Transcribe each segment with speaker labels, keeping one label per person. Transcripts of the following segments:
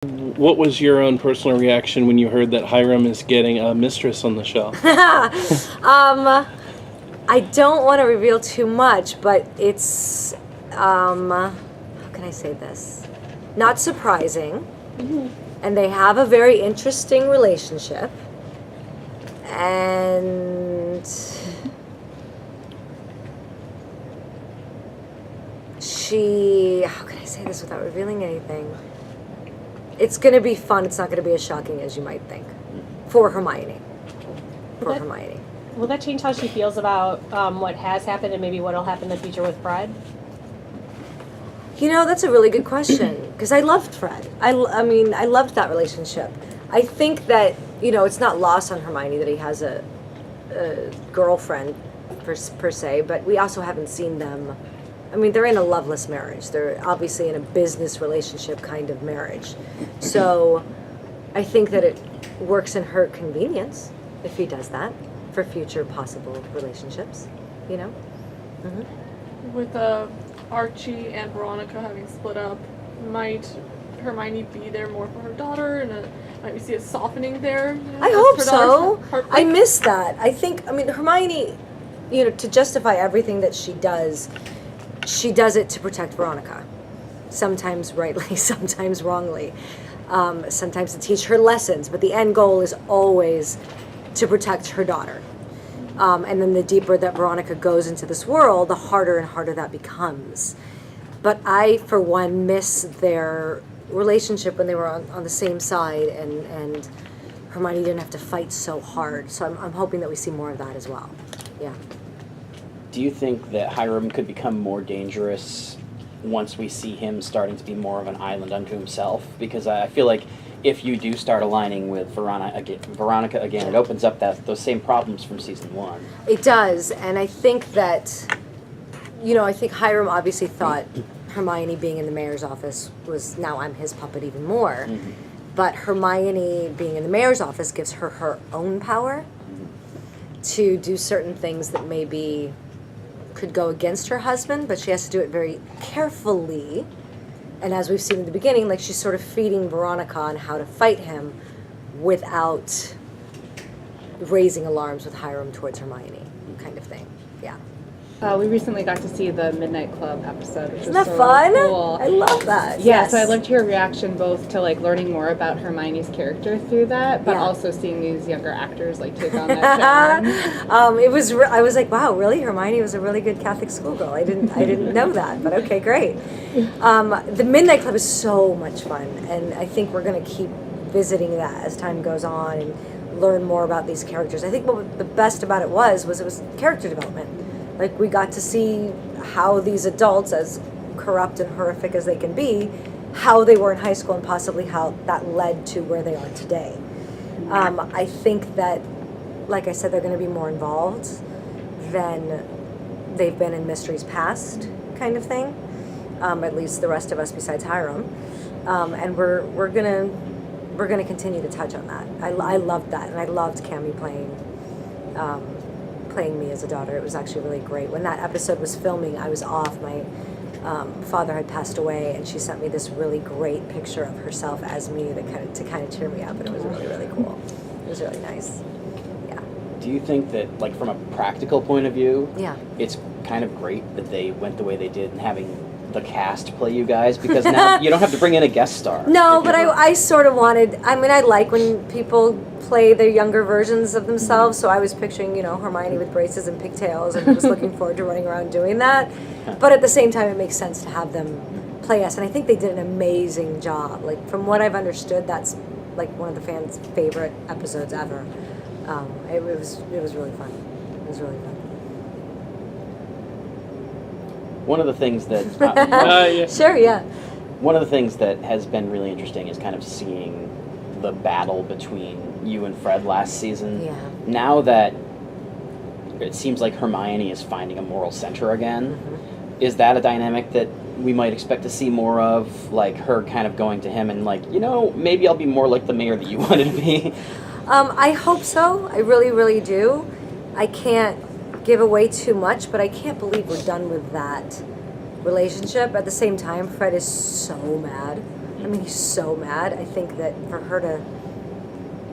Speaker 1: What was your own personal reaction when you heard that Hiram is getting a mistress on the show?
Speaker 2: I don't want to reveal too much, but it's, how can I say this? Not surprising. Mm-hmm. And they have a very interesting relationship. And how can I say this without revealing anything? It's going to be fun. It's not going to be as shocking as you might think. For Hermione.
Speaker 3: Will that change how she feels about what has happened and maybe what will happen in the future with Fred?
Speaker 2: That's a really good question. Because I loved Fred. I loved that relationship. I think that, it's not lost on Hermione that he has a girlfriend, per se, but we also haven't seen them. They're in a loveless marriage. They're obviously in a business relationship kind of marriage. So I think that it works in her convenience if he does that for future possible relationships, Mm-hmm.
Speaker 4: With Archie and Veronica having split up, might Hermione be there more for her daughter, and might we see a softening there?
Speaker 2: I hope so. I miss that. I think, Hermione, to justify everything that she does it to protect Veronica. Sometimes rightly, sometimes wrongly. Sometimes to teach her lessons, but the end goal is always to protect her daughter. And then the deeper that Veronica goes into this world, the harder and harder that becomes. But I, for one, miss their relationship when they were on the same side, and Hermione didn't have to fight so hard. So I'm hoping that we see more of that as well. Yeah.
Speaker 5: Do you think that Hiram could become more dangerous once we see him starting to be more of an island unto himself? Because I feel like if you do start aligning with Veronica again, it opens up those same problems from season 1.
Speaker 2: It does, and I think that, I think Hiram obviously thought Hermione being in the mayor's office was, now I'm his puppet even more. Mm-hmm. But Hermione being in the mayor's office gives her her own power to do certain things that maybe could go against her husband, but she has to do it very carefully. And as we've seen in the beginning, she's sort of feeding Veronica on how to fight him without raising alarms with Hiram towards Hermione, kind of thing. Yeah.
Speaker 6: We recently got to see the Midnight Club episode, which
Speaker 2: Isn't
Speaker 6: was
Speaker 2: that
Speaker 6: so
Speaker 2: fun?
Speaker 6: cool.
Speaker 2: I love that.
Speaker 6: Yeah,
Speaker 2: Yes.
Speaker 6: so I loved your reaction both to learning more about Hermione's character through that, but also seeing these younger actors take on that challenge.
Speaker 2: I was like, wow, really? Hermione was a really good Catholic schoolgirl. I didn't know that, but okay, great. The Midnight Club is so much fun, and I think we're going to keep visiting that as time goes on and learn more about these characters. I think what the best about it was character development. We got to see how these adults, as corrupt and horrific as they can be, how they were in high school and possibly how that led to where they are today. I think that, like I said, they're going to be more involved than they've been in Mystery's past, kind of thing. At least the rest of us, besides Hiram, and we're gonna continue to touch on that. I loved that, and I loved Cammie playing me as a daughter. It was actually really great. When that episode was filming, I was off. My father had passed away, and she sent me this really great picture of herself as me to kind of cheer me up, and it was really, really cool. It was really nice. Yeah.
Speaker 5: Do you think that, from a practical point of view,
Speaker 2: it's
Speaker 5: kind of great that they went the way they did and having the cast play you guys? Because now you don't have to bring in a guest star.
Speaker 2: No, but I sort of wanted, I like when people play their younger versions of themselves, so I was picturing, Hermione with braces and pigtails, and was looking forward to running around doing that. But at the same time, it makes sense to have them play us, and I think they did an amazing job. From what I've understood, that's one of the fans' favorite episodes ever. It was really fun. It was really fun.
Speaker 5: One of the things that
Speaker 2: Sure, yeah.
Speaker 5: One of the things that has been really interesting is kind of seeing the battle between you and Fred last season.
Speaker 2: Yeah.
Speaker 5: Now that it seems like Hermione is finding a moral center again, is that a dynamic that we might expect to see more of? Her kind of going to him and maybe I'll be more like the mayor that you wanted to be?
Speaker 2: I hope so. I really, really do. I can't give away too much, but I can't believe we're done with that relationship. At the same time, Fred is so mad I mean, he's so mad. I think that for her to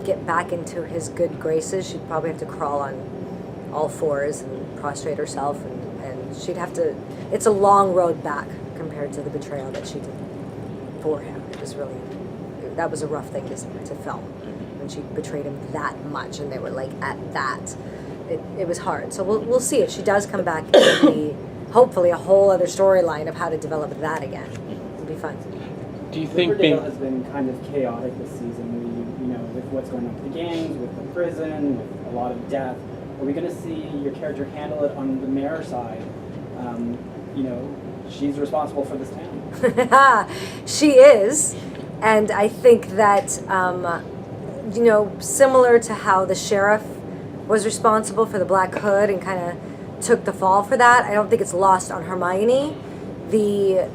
Speaker 2: get back into his good graces, she'd probably have to crawl on all fours and prostrate herself, and she'd have to, it's a long road back compared to the betrayal that she did for him. It was really, that was a rough thing to film, when she betrayed him that much and they were like at that. It was hard. So we'll see if she does come back. It'll be hopefully a whole other storyline of how to develop that again. It'll be fun.
Speaker 1: Do you think
Speaker 7: Riverdale
Speaker 1: being
Speaker 7: has been kind of chaotic this season, with what's going on with the gangs, with the prison, with a lot of death. Are we going to see your character handle it on the mayor side? She's responsible for this town.
Speaker 2: She is, and I think that similar to how the sheriff was responsible for the Black Hood and kind of took the fall for that, I don't think it's lost on Hermione the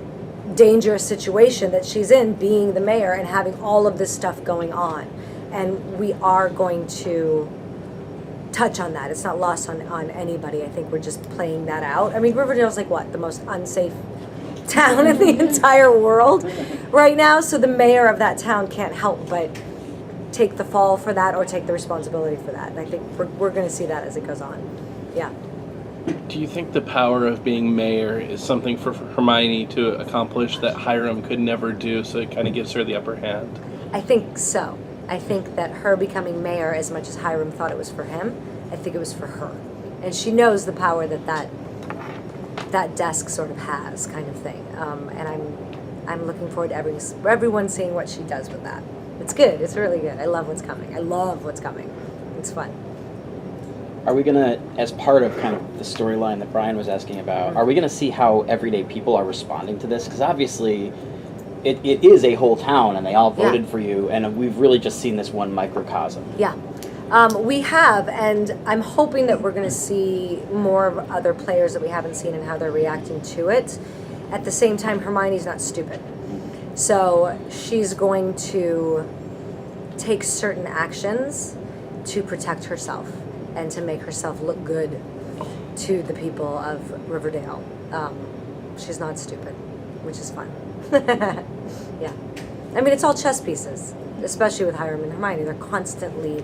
Speaker 2: dangerous situation that she's in, being the mayor and having all of this stuff going on. And we are going to touch on that. It's not lost on anybody. I think we're just playing that out. I mean, Riverdale's like what? The most unsafe town in the entire world right now. So the mayor of that town can't help but take the fall for that or take the responsibility for that. And I think we're going to see that as it goes on. Yeah.
Speaker 1: Do you think the power of being mayor is something for Hermione to accomplish that Hiram could never do, so it kind of gives her the upper hand?
Speaker 2: I think so. I think that her becoming mayor, as much as Hiram thought it was for him, I think it was for her. And she knows the power that desk sort of has, kind of thing. And I'm looking forward to everyone seeing what she does with that. It's good. It's really good. I love what's coming. It's fun.
Speaker 5: Are we going to, as part of kind of the storyline that Brian was asking about, are we going to see how everyday people are responding to this? Because obviously it is a whole town and they all voted for you, and we've really just seen this one microcosm.
Speaker 2: Yeah. We have, and I'm hoping that we're going to see more of other players that we haven't seen and how they're reacting to it. At the same time, Hermione's not stupid. So she's going to take certain actions to protect herself and to make herself look good to the people of Riverdale. She's not stupid, which is fun. Yeah. I mean, it's all chess pieces, especially with Hiram and Hermione. They're constantly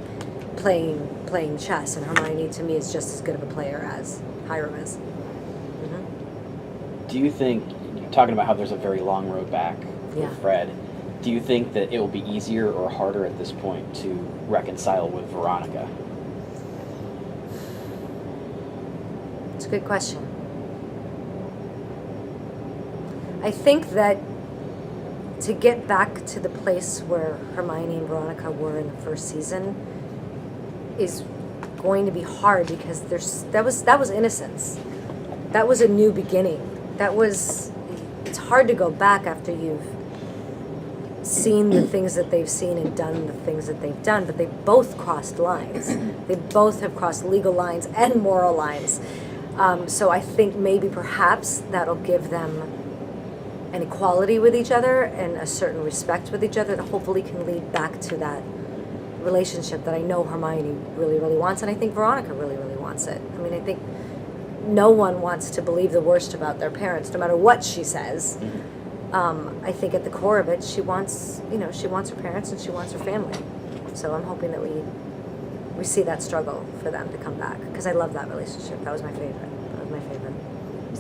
Speaker 2: playing chess, and Hermione, to me, is just as good of a player as Hiram is. Mm-hmm.
Speaker 5: Do you think, you're talking about how there's a very long road back with Fred, do you think that it will be easier or harder at this point to reconcile with Veronica?
Speaker 2: It's a good question. I think that to get back to the place where Hermione and Veronica were in the first season is going to be hard, because that was innocence. That was a new beginning. It's hard to go back after you've seen the things that they've seen and done the things that they've done, but they both crossed lines. They both have crossed legal lines and moral lines. So I think maybe perhaps that'll give them an equality with each other and a certain respect with each other that hopefully can lead back to that relationship that I know Hermione really, really wants, and I think Veronica really, really wants it. I mean, I think no one wants to believe the worst about their parents, no matter what she says. I think at the core of it, she wants her parents and she wants her family. So I'm hoping that we see that struggle for them to come back, because I love that relationship. That was my favorite.